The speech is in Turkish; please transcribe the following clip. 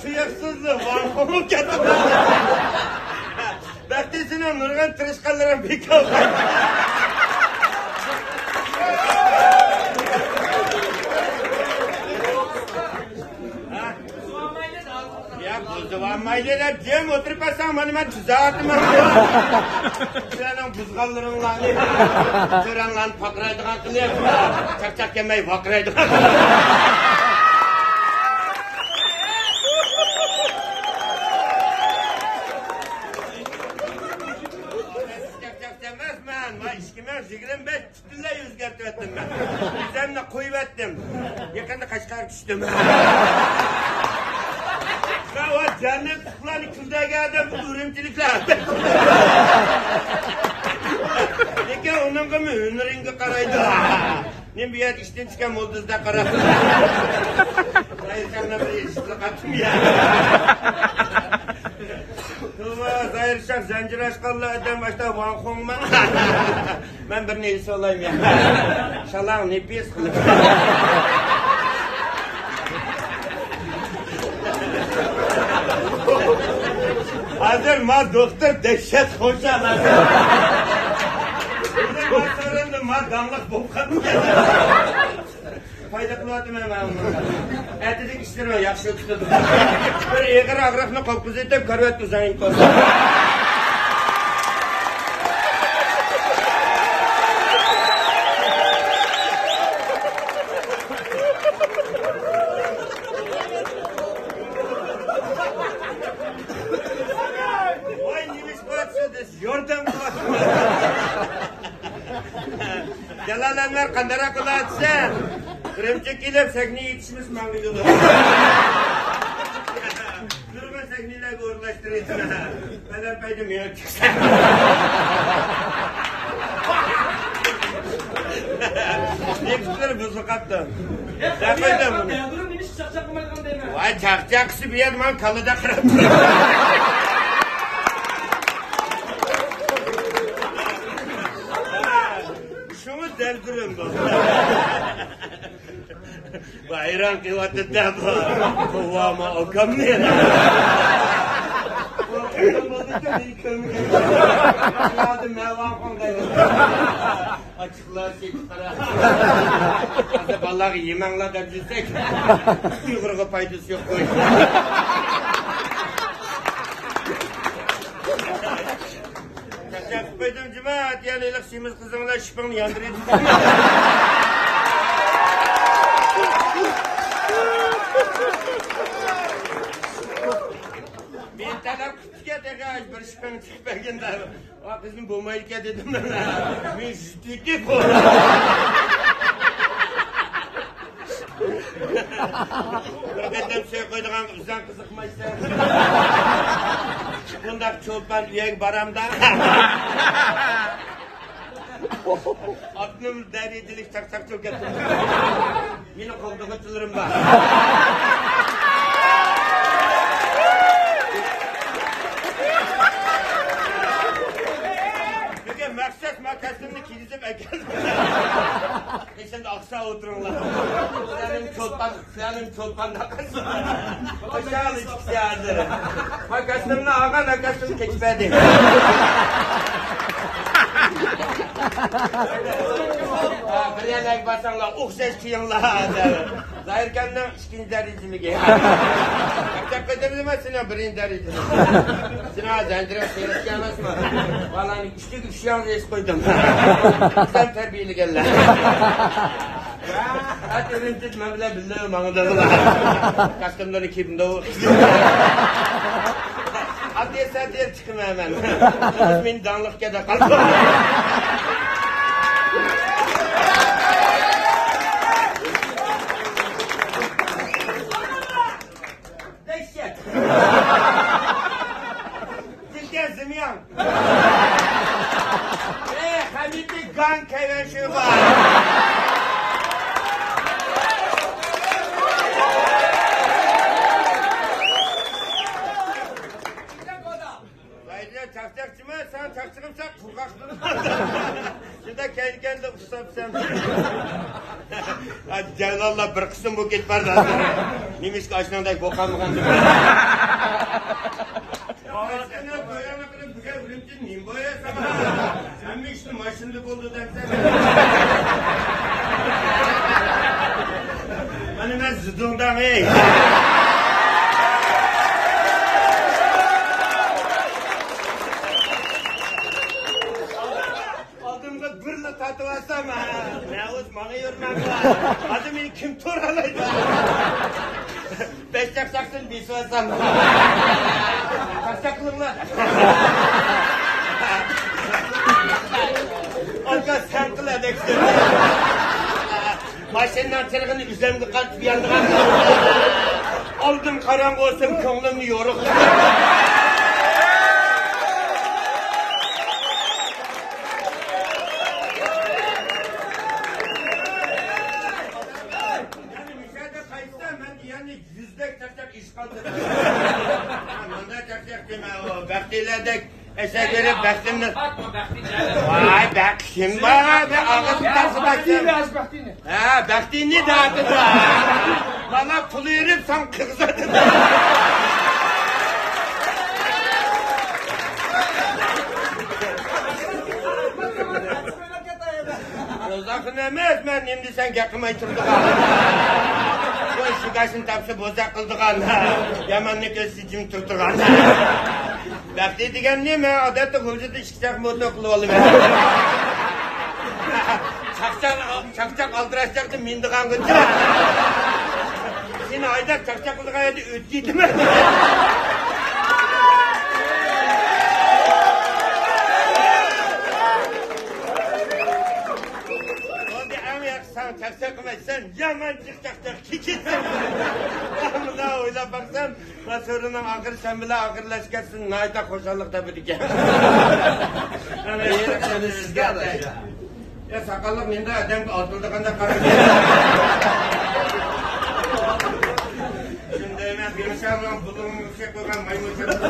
tuyuksuzluğu var komuk getirdim. Bektisine nurgan tırışkanların bir kavga. Ya buzduvanmayla da diyem oturup asam bana ben tuzağa attım. Senin buzgallarınla ne? Törenle pakraydık hakkını yapma. Çak çak yemeyi vakraydık hakkını. İşkime zikirim ben tütünle yüzgertip ettim ben. Üzerine koyup ettim. Yakında kaşkar küçtüm. Ya o cennet kutlarını kılda geldim, ürümcilikler. Peki onun gibi hüneringi karaydı. Ne bir yer işten çıkan molduzda kara. Hayır sana bir işlik attım ya. Tuğba zahir şah zincir aşkallı adam başta Van Kong'man. Ben bir neyse olayım ya. İnşallah ne pis kılıp. Hazır ma doktor dehşet hoşalar. Bizim ma sorunlu ma damlık bokatı geldi. Fayda kıladım hemen ondan. Ertedik işlerime yakşı tutudum. Böyle eğer ağrafını kopuz edip karvet uzayın koydum. Vay neymiş koyatsınız, yordan koyatsınız. Jalalanlar kandara kulatsın. Kremçek gidip sekniye yetişmiş mangıcılı. Durma sekniyle uğurlaştırıyorsun. Ben arpaydım ya çıksam. Ne güzel buzluk attım. Sen koydun bunu. Vay çakçaksı bir yer man kalıda kırıp. Şunu deldirim bu. Bayram kıyvatı da bu. Kuvama okam ne? Okam oldu da bir kömür. Adım Mevan Konga'ydı. Açıklar şey çıkara. Hadi balığı yemenle de düzsek. Yukarı paydası yok koy. Kaçak koydum cemaat yani ilik simiz kızımla şıpını yandırıyordum. Ben tadam küçüke tekrar bir şıpını çıkmakken o kızım bulmayırken dedim ben. Ben ciddi koydum. Bırakacağım şey koyduğum uzan kızıkma ister. Bundak çolpan üyek baramda. Aklım dericilik çak çak çok ettim. Yine kolda katılırım ben. Peki maksat makasını kilizip ekeldim. Şimdi aksa oturun lan. Senin çolpan nakası. Aşağı içkisi hazır. Makasını ağa nakasını keçmedi. Bir yanak basanla, ukses kıyınla. Zahir kendine ikinci dereciliği. Kapacak kadarını mı sana birinci dereciliği? Sana zincire seyret gelmez mi? Vallahi üçlük üç yan reis koydum. Sen terbiyeli gel lan. Hadi ürüntüt mevle bildiğim mağdadılar. Kaskımdan 2000 doğu. Hadi sen diye çıkım hemen. Osmin danlık kede kaldı. Dehşet. Tilke zimyan. Hamidi gan kayven şu var. Çakçakçı mı? Sen çakçıkımsak kurkaktın. Cevlallah bir kısım bu git var da. Neymiş ki aşınanday bokanmıgan değil mi? Ağaçlarına boyama kırıp bugün ürüntün neyim boyasam ha? Sen mi işte maşınlık oldu dersen? Hani ben zıdığımdan ey. Adımda birle tatlıvarsam ha. Ne olsun bana yormam var. Adım beni kim toralaydı? Beş çaksaksın bir sorsam. Çaksaklığım var. Arka sen kıl edeksin. Maşından çırgını üzerimde kalp bir yandı. Aldım karanlık olsun könlüm yoruk. Yani yüzde çakacak iş kaldırır. Manda çakacak deme o. Bekliylerdek eşek verip beklimle. Vay beklim bana be ağzı tarsı beklim. Ha beklini dağıtın da. Bana pulu verip sen kızadın. Rozakın emez ben şimdi sen yakımayı turduk. Bu şugasını tapsı bozak kıldıgan. Yamanlık özsücüm tuttugan. Bekli degen ne mi? Adette vücudu çıkacak modunu kılıp alıver. Çakçak aldıraşacaktı mindigan gıcı. Seni aydak çakçak kıldıgan yedi ötüydü mü? Sen çakçak kımaysan yaman çıkacak kikitsin. Buna oylap baksan sorunun akır sen bile akırlaşkarsın. Nayda koşallıkta birike. Ya sakallık ninde adam altıldığında karın. Şimdi hemen bir inşallah bulumun yüksek koygan maymun çabuk.